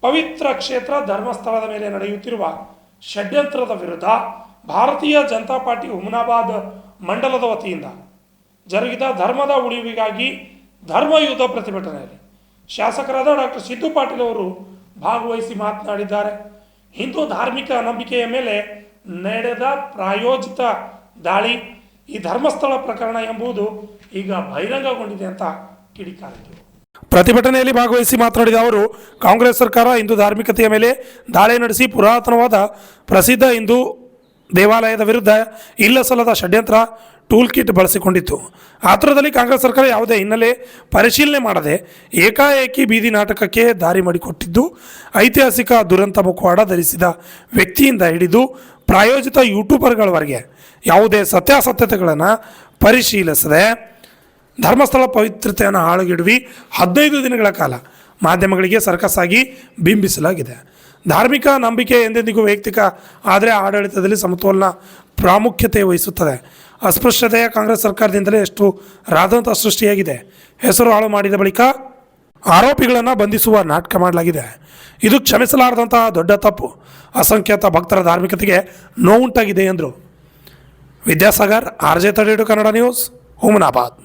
ಪವಿತ್ರ ಕ್ಷೇತ್ರ ಧರ್ಮಸ್ಥಳದ ಮೇಲೆ ನಡೆಯುತ್ತಿರುವ ಷಡ್ಯಂತ್ರದ ವಿರುದ್ಧ ಭಾರತೀಯ ಜನತಾ ಪಾರ್ಟಿ ಹುಮನಾಬಾದ್ ಮಂಡಲದ ವತಿಯಿಂದ ಜರುಗಿದ ಧರ್ಮದ ಉಳಿವಿಗಾಗಿ ಧರ್ಮಯುದ್ಧ ಪ್ರತಿಭಟನೆಯಲ್ಲಿ ಶಾಸಕರಾದ ಡಾಕ್ಟರ್ ಸಿದ್ದು ಪಾಟೀಲ್ ಅವರು ಭಾಗವಹಿಸಿ ಮಾತನಾಡಿದ್ದಾರೆ. ಹಿಂದೂ ಧಾರ್ಮಿಕ ನಂಬಿಕೆಯ ಮೇಲೆ ನಡೆದ ಪ್ರಾಯೋಜಿತ ದಾಳಿ ಈ ಧರ್ಮಸ್ಥಳ ಪ್ರಕರಣ ಎಂಬುದು ಈಗ ಬಹಿರಂಗಗೊಂಡಿದೆ ಅಂತ ಕಿಡಿಕಾರಿದರು. ಪ್ರತಿಭಟನೆಯಲ್ಲಿ ಭಾಗವಹಿಸಿ ಮಾತನಾಡಿದ ಅವರು, ಕಾಂಗ್ರೆಸ್ ಸರ್ಕಾರ ಹಿಂದೂ ಧಾರ್ಮಿಕತೆಯ ಮೇಲೆ ದಾಳಿ ನಡೆಸಿ ಪುರಾತನವಾದ ಪ್ರಸಿದ್ಧ ಹಿಂದೂ ದೇವಾಲಯದ ವಿರುದ್ಧ ಇಲ್ಲಸಲ್ಲದ ಷಡ್ಯಂತ್ರ ಟೂಲ್ ಕಿಟ್ ಬಳಸಿಕೊಂಡಿತ್ತು. ಆತುರದಲ್ಲಿ ಕಾಂಗ್ರೆಸ್ ಸರ್ಕಾರ ಯಾವುದೇ ಹಿನ್ನೆಲೆ ಪರಿಶೀಲನೆ ಮಾಡದೆ ಏಕಾಏಕಿ ಬೀದಿ ನಾಟಕಕ್ಕೆ ದಾರಿ ಮಾಡಿಕೊಟ್ಟಿದ್ದು, ಐತಿಹಾಸಿಕ ದುರಂತ ಮುಖವಾಡ ಧರಿಸಿದ ವ್ಯಕ್ತಿಯಿಂದ ಹಿಡಿದು ಪ್ರಾಯೋಜಿತ ಯೂಟ್ಯೂಬರ್ಗಳವರೆಗೆ ಯಾವುದೇ ಸತ್ಯಾಸತ್ಯತೆಗಳನ್ನು ಪರಿಶೀಲಿಸದೆ ಧರ್ಮಸ್ಥಳ ಪವಿತ್ರತೆಯನ್ನು ಹಾಳುಗೆಡುವಿ 15 ದಿನಗಳ ಕಾಲ ಮಾಧ್ಯಮಗಳಿಗೆ ಸರ್ಕಸ್ ಆಗಿ ಬಿಂಬಿಸಲಾಗಿದೆ. ಧಾರ್ಮಿಕ ನಂಬಿಕೆ ಎಂದೆಂದಿಗೂ ವೈಯಕ್ತಿಕ, ಆದರೆ ಆಡಳಿತದಲ್ಲಿ ಸಮತೋಲನ ಪ್ರಾಮುಖ್ಯತೆ ವಹಿಸುತ್ತದೆ. ಅಸ್ಪೃಶ್ಯತೆಯ ಕಾಂಗ್ರೆಸ್ ಸರ್ಕಾರದಿಂದಲೇ ಎಷ್ಟು ರಾದಂತ ಸೃಷ್ಟಿಯಾಗಿದೆ. ಹೆಸರು ಹಾಳು ಮಾಡಿದ ಬಳಿಕ ಆರೋಪಿಗಳನ್ನು ಬಂಧಿಸುವ ನಾಟಕ ಮಾಡಲಾಗಿದೆ. ಇದು ಕ್ಷಮಿಸಲಾರದಂತಹ ದೊಡ್ಡ ತಪ್ಪು. ಅಸಂಖ್ಯಾತ ಭಕ್ತರ ಧಾರ್ಮಿಕತೆಗೆ ನೋವುಂಟಾಗಿದೆ ಎಂದರು. Vidyasagar, RJ32 Kannada news, Humnabad.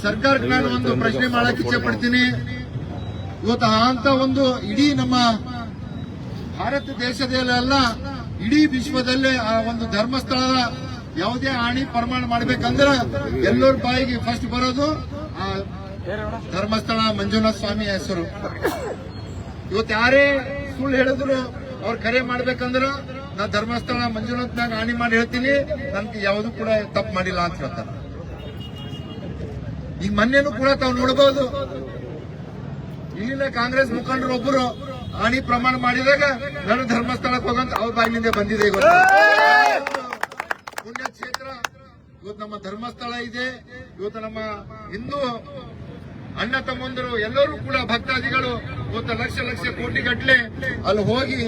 ಸರ್ಕಾರಕ್ಕೆ ನಾನು ಒಂದು ಪ್ರಶ್ನೆ ಮಾಡಕ್ಕೆ ಇಚ್ಛೆ ಪಡ್ತೀನಿ. ಇವತ್ತು ಅಂತ ಒಂದು ಇಡೀ ನಮ್ಮ ಭಾರತ ದೇಶದಲ್ಲ, ಇಡೀ ವಿಶ್ವದಲ್ಲೇ ಆ ಒಂದು ಧರ್ಮಸ್ಥಳದ ಯಾವುದೇ ಹಾನಿ ಪ್ರಮಾಣ ಮಾಡ್ಬೇಕಂದ್ರೆ ಎಲ್ಲರ ಬಾಯಿಗೆ ಫಸ್ಟ್ ಬರೋದು ಆ ಧರ್ಮಸ್ಥಳ ಮಂಜುನಾಥ ಸ್ವಾಮಿ ಹೆಸರು. ಇವತ್ತು ಯಾರೇ ಸುಳ್ಳು ಹೇಳಿದ್ರು ಅವ್ರು ಕರೆ ಮಾಡ್ಬೇಕಂದ್ರ ನಾ ಧರ್ಮಸ್ಥಳ ಮಂಜುನಾಥ್ನಾಗ ಹಾನಿ ಮಾಡಿ ಹೇಳ್ತೀನಿ, ನನ್ಗೆ ಯಾವುದು ಕೂಡ ತಪ್ಪು ಮಾಡಿಲ್ಲ ಅಂತ ಹೇಳ್ತಾರೆ. ಈಗ ಮೊನ್ನೆನೂ ಕೂಡ ತಾವು ನೋಡಬಹುದು, ಇಲ್ಲಿನ ಕಾಂಗ್ರೆಸ್ ಮುಖಂಡರೊಬ್ಬರು ಹಾನಿ ಪ್ರಮಾಣ ಮಾಡಿದಾಗ ನಾನು ಧರ್ಮಸ್ಥಳಕ್ಕೆ ಹೋಗಂತ ಅವ್ರ ಬಾಯಿನಿಂದ ಬಂದಿದೆ. ಪುಣ್ಯಕ್ಷೇತ್ರ ಇವತ್ತು ನಮ್ಮ ಧರ್ಮಸ್ಥಳ ಇದೆ. ಇವತ್ತು ನಮ್ಮ ಹಿಂದೂ ಅಣ್ಣ ತಮ್ಮಂದರು ಎಲ್ಲರೂ ಕೂಡ ಭಕ್ತಾದಿಗಳು ಇವತ್ತು ಲಕ್ಷ ಲಕ್ಷ ಕೋಟಿ ಗಟ್ಟಲೆ ಅಲ್ಲಿ ಹೋಗಿ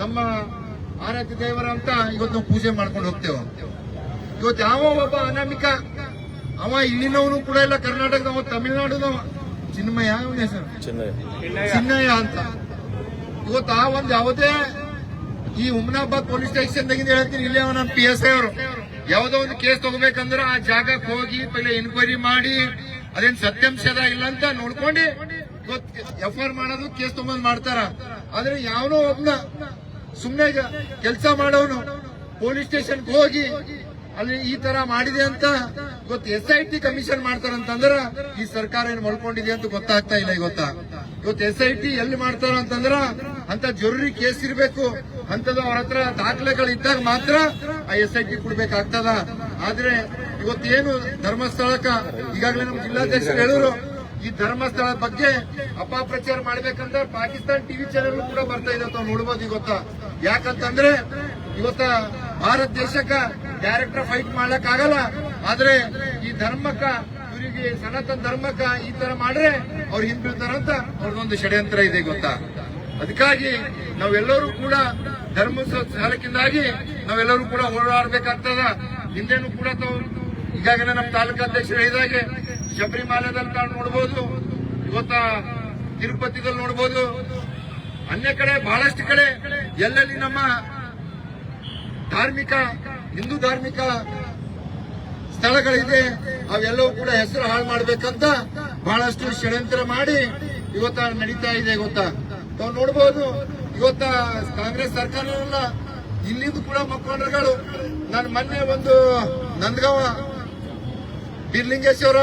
ನಮ್ಮ ಆರಾಧ್ಯ ದೇವರ ಅಂತ ಇವತ್ತು ನಾವು ಪೂಜೆ ಮಾಡ್ಕೊಂಡು ಹೋಗ್ತೇವೆ. ಇವತ್ತು ಯಾವ ಒಬ್ಬ ಅನಾಮಿಕ ಅವ ಇಲ್ಲಿನವನು ಕೂಡ ಇಲ್ಲ, ಕರ್ನಾಟಕದವ, ತಮಿಳುನಾಡುದವ, ಚಿನ್ಮಯ ಹೆಸರು ಚಿನ್ನಯ್ಯ ಅಂತ. ಇವತ್ತು ಆ ಒಂದು ಯಾವುದೇ ಈ ಹುಮನಾಬಾದ್ ಪೊಲೀಸ್ ಸ್ಟೇಷನ್ ದಾಗಿಂದ ಹೇಳ್ತೀನಿ, ಇಲ್ಲಿ ನಮ್ಮ PSI ಅವರು ಯಾವುದೋ ಒಂದು ಕೇಸ್ ತಗೋಬೇಕಂದ್ರೆ ಆ ಜಾಗಕ್ಕೆ ಹೋಗಿ ಪहिले ಎನ್ಕ್ವೈರಿ ಮಾಡಿ ಅದೇನ್ ಸತ್ಯಾಂಶದ ಇಲ್ಲ ಅಂತ ನೋಡ್ಕೊಂಡು FIR ಮಾಡೋದು, ಕೇಸ್ ತಗೊಂಡ್ ಮಾಡ್ತಾರ. ಆದ್ರೆ ಯಾವನೋ ಒಬ್ನ ಸುಮ್ನೆ ಕೆಲಸ ಮಾಡೋನು ಪೊಲೀಸ್ ಸ್ಟೇಷನ್ಗೆ ಹೋಗಿ ಅಲ್ಲಿ ಈ ತರ ಮಾಡಿದೆ ಅಂತ ಇವತ್ತು SIT ಕಮಿಷನ್ ಮಾಡ್ತಾರಂತಂದ್ರ ಈ ಸರ್ಕಾರ ಏನ್ ಮಲ್ಕೊಂಡಿದೆ ಅಂತ ಗೊತ್ತಾಗ್ತಾ ಇಲ್ಲ. ಇವತ್ತು SIT ಎಲ್ಲಿ ಮಾಡ್ತಾರ ಅಂತಂದ್ರ ಅಂತ ಜರೂರಿ ಕೇಸ್ ಇರಬೇಕು, ಅಂತದ ಅವ್ರ ಹತ್ರ ದಾಖಲೆಗಳು ಇದ್ದಾಗ ಮಾತ್ರ ಆ SIT ಕೊಡ್ಬೇಕಾಗ್ತದ. ಆದ್ರೆ ಇವತ್ತೇನು ಧರ್ಮಸ್ಥಳಕ್ಕ ಈಗಾಗಲೇ ನಮ್ಮ ಜಿಲ್ಲಾಧ್ಯಕ್ಷರು ಹೇಳಿದ್ರು, ಈ ಧರ್ಮಸ್ಥಳದ ಬಗ್ಗೆ ಅಪಪ್ರಚಾರ ಮಾಡ್ಬೇಕಂದ್ರೆ ಪಾಕಿಸ್ತಾನ್ TV ಚಾನೆಲ್ ಕೂಡ ಬರ್ತಾ ಇದೆ, ತಾವು ನೋಡ್ಬೋದು. ಗೊತ್ತಾ ಯಾಕಂತಂದ್ರೆ ಇವತ್ತ ಭಾರತ ದೇಶಕ್ಕ ಡೈರೆಕ್ಟರ್ ಫೈಟ್ ಮಾಡ್ಲಕ್ ಆಗಲ್ಲ, ಆದ್ರೆ ಈ ಧರ್ಮಕ್ಕ, ಇವರಿಗೆ ಸನಾತನ ಧರ್ಮಕ್ಕ ಈ ತರ ಮಾಡ್ರೆ ಅವ್ರು ಹಿಂದ್ಬೀಳ್ತಾರಂತ ಅವ್ರದೊಂದು ಷಡ್ಯಂತ್ರ ಇದೆ. ಗೊತ್ತಾ ಅದಕ್ಕಾಗಿ ನಾವೆಲ್ಲರೂ ಕೂಡ ಧರ್ಮಸ್ಥಳಕ್ಕಿಂದಾಗಿ ನಾವೆಲ್ಲರೂ ಕೂಡ ಹೋರಾಡಬೇಕಾಗ್ತದ. ಹಿಂದೇನು ಕೂಡ ತಾವು ಈಗಾಗಲೇ ನಮ್ಮ ತಾಲೂಕಾಧ್ಯಕ್ಷರು ಹೇಳಿದಾಗೆ ಶಬರಿಮಲೆದಲ್ಲಿ ತಾವು ನೋಡ್ಬೋದು, ಇವತ್ತ ತಿರುಪತಿದಲ್ಲಿ ನೋಡ್ಬೋದು, ಅನ್ಯ ಕಡೆ ಬಹಳಷ್ಟು ಕಡೆ ಎಲ್ಲೆಲ್ಲಿ ನಮ್ಮ ಧಾರ್ಮಿಕ ಹಿಂದೂ ಧಾರ್ಮಿಕ ಸ್ಥಳಗಳಿದೆ ಅವೆಲ್ಲವೂ ಕೂಡ ಹೆಸರು ಹಾಳು ಮಾಡ್ಬೇಕಂತ ಬಹಳಷ್ಟು ಷಡ್ಯಂತ್ರ ಮಾಡಿ ಇವತ್ತ ನಡೀತಾ ಇದೆ ಗೊತ್ತಾ. ತಾವು ನೋಡಬಹುದು ಇವತ್ತ ಕಾಂಗ್ರೆಸ್ ಸರ್ಕಾರವಲ್ಲ, ಇಲ್ಲಿಂದ ಕೂಡ ಮುಖಂಡರುಗಳು. ನಾನು ಮೊನ್ನೆ ಒಂದು ನಂದಗಾಂವ ಬೀರ್ಲಿಂಗೇಶ್ವರ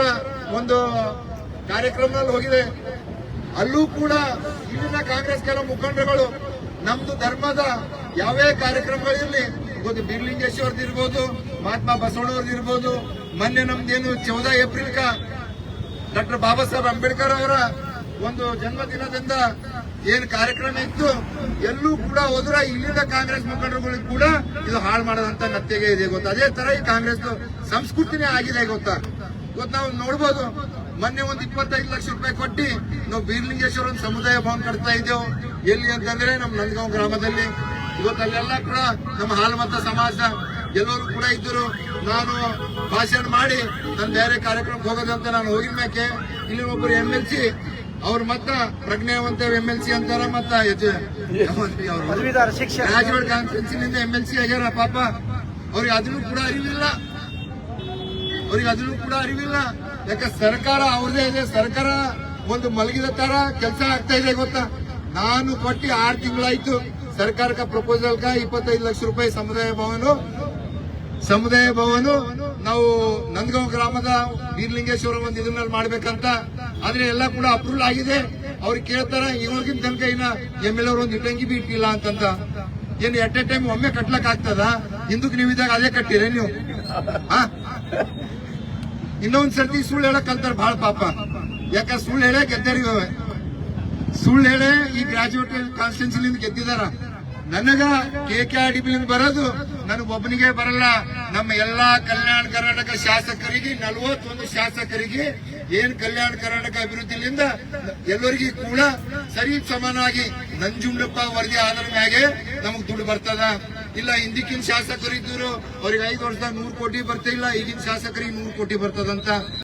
ಒಂದು ಕಾರ್ಯಕ್ರಮದಲ್ಲಿ ಹೋಗಿದೆ. ಅಲ್ಲೂ ಕೂಡ ಇಲ್ಲಿನ ಕಾಂಗ್ರೆಸ್ ಕೆಲ ಮುಖಂಡರುಗಳು ನಮ್ದು ಧರ್ಮದ ಯಾವೇ ಕಾರ್ಯಕ್ರಮಗಳಿರಲಿ, ಇವತ್ತು ಬೀರ್ಲಿಂಗೇಶ್ವರದ್ದು ಇರ್ಬೋದು, ಮಹಾತ್ಮ ಬಸವಣ್ಣವ್ರದ್ದು ಇರ್ಬೋದು, ಮೊನ್ನೆ ನಮ್ದೇನು 14 ಏಪ್ರಿಲ್ ಡಾಕ್ಟರ್ ಬಾಬಾ ಸಾಹೇಬ್ ಅಂಬೇಡ್ಕರ್ ಅವರ ಒಂದು ಜನ್ಮದಿನದಿಂದ ಏನ್ ಕಾರ್ಯಕ್ರಮ ಇತ್ತು, ಎಲ್ಲೂ ಕೂಡ ಹೋದ್ರ ಇಲ್ಲಿನ ಕಾಂಗ್ರೆಸ್ ಮುಖಂಡರುಗಳಿಗೆ ಕೂಡ ಇದು ಹಾಳು ಮಾಡೋದಂತ ನತ್ತೆಗೆ ಇದೆ ಗೊತ್ತಾ. ಅದೇ ತರ ಈ ಕಾಂಗ್ರೆಸ್ ಸಂಸ್ಕೃತಿನೇ ಆಗಿದೆ ಗೊತ್ತಾ. ಇವತ್ತು ನಾವು ನೋಡ್ಬೋದು, ಮೊನ್ನೆ ಒಂದು 25 ಲಕ್ಷ ರೂಪಾಯಿ ಕೊಟ್ಟು ನಾವು ಬೀರ್ಲಿಂಗೇಶ್ವರ ಒಂದು ಸಮುದಾಯ ಭವನ ಕಟ್ತಾ ಇದ್ದೇವೆ. ಎಲ್ಲಿ ಅಂತಂದ್ರೆ ನಮ್ಮ ನಂದಗಾಂವ್ ಗ್ರಾಮದಲ್ಲಿ. ಇವತ್ತು ಅಲ್ಲೆಲ್ಲ ಕೂಡ ನಮ್ಮ ಹಾಲುಮತ ಸಮಾಜ ಎಲ್ಲರೂ ಕೂಡ ಇದ್ದರು. ನಾನು ಭಾಷಣ ಮಾಡಿ ನಾನು ಬೇರೆ ಕಾರ್ಯಕ್ರಮಕ್ಕೆ ಹೋಗೋದಂತ ನಾನು ಹೋಗಿದ ಮ್ಯಾಕೆ ಇಲ್ಲಿ ಒಬ್ಬರು MLC ಅವ್ರ ಮತ್ತ ಪ್ರಜ್ಞಾವಂತ MLC ಅಂತಾರ, ಮತ್ತ ರಾಜವಾಡ ಕಾನ್ಫರೆನ್ಸಿನಿಂದ MLC ಆಗ್ಯಾರ. ಪಾಪ ಅವ್ರಿಗೆ ಅದನ್ನು ಕೂಡ ಅರಿವಿಲ್ಲ. ಯಾಕೆ ಸರ್ಕಾರ ಅವ್ರದೇ ಇದೆ, ಸರ್ಕಾರ ಒಂದು ಮಲಗಿದ ತರ ಕೆಲಸ ಆಗ್ತಾ ಇದೆ ಗೊತ್ತಾ. ನಾನು ಕೊಟ್ಟು 6 ತಿಂಗಳಾಯ್ತು ಸರ್ಕಾರಕ್ಕೆ ಪ್ರಪೋಸಲ್ 25 ಲಕ್ಷ ರೂಪಾಯಿ ಸಮುದಾಯ ಭವನ ನಾವು ನಂದಗಾಂವ್ ಗ್ರಾಮದ ಬೀರ್ಲಿಂಗೇಶ್ವರ ಒಂದು ಇದನ್ನಲ್ಲಿ ಮಾಡ್ಬೇಕಂತ. ಆದ್ರೆ ಎಲ್ಲ ಕೂಡ ಅಪ್ರೂವಲ್ ಆಗಿದೆ. ಅವ್ರಿಗೆ ಕೇಳ್ತಾರ ಇವಾಗಿನ ತನಕ ಇನ್ನ MLA ಅವರು ಒಂದು ಇಟ್ಟಂಗಿ ಬಿ ಇಟ್ಟಿಲ್ಲ ಅಂತಂತ. ಏನ್ ಎಟ್ ಎ ಟೈಮ್ ಒಮ್ಮೆ ಕಟ್ಲಕ್ ಆಗ್ತದ? ಹಿಂದಕ್ಕೆ ನೀವಿದ್ದಾಗ ಅದೇ ಕಟ್ಟಿರೇ ನೀವು? ಇನ್ನೊಂದ್ ಸರ್ತಿ ಸುಳ್ಳು ಹೇಳಕ್ ಕಲ್ತಾರ ಬಹಳ ಪಾಪ. ಯಾಕ ಸುಳ್ಳು ಹೇಳೇ ಗೆದ್ದರಿವೆ. ಸುಳ್ಳು ಹೇಳೇ ಈ ಗ್ರಾಜುಯೇಟ್ ಕಾನ್ಸ್ಟಿಟ್ಯೂನ್ಸಿಲಿಂದ ಗೆದ್ದಿದಾರ. ನನಗ KKRDB ಬರೋದು ನನಗೊಬ್ಬನಿಗೆ ಬರಲ್ಲ. ನಮ್ಮ ಎಲ್ಲಾ ಕಲ್ಯಾಣ ಕರ್ನಾಟಕ ಶಾಸಕರಿಗೆ 41 ಶಾಸಕರಿಗೆ ಏನ್ ಕಲ್ಯಾಣ ಕರ್ನಾಟಕ ಅಭಿವೃದ್ಧಿಲಿಂದ ಎಲ್ಲರಿಗೂ ಕೂಡ ಸರಿ ಸಮಾನವಾಗಿ ನಂಜುಂಡಪ್ಪ ವರದಿ ಆಧಾರ ಮ್ಯಾಗೆ ನಮಗ್ ದುಡ್ಡು ಬರ್ತದ. ಇಲ್ಲ ಹಿಂದಿಕ್ಕಿನ ಶಾಸಕರು ಇದ್ರು ಅವ್ರಿಗೆ 5 ವರ್ಷದಾಗ 100 ಕೋಟಿ ಬರ್ತಾ ಇಲ್ಲ, ಈಗಿನ ಶಾಸಕರಿಗೆ 100 ಕೋಟಿ ಬರ್ತದಂತ.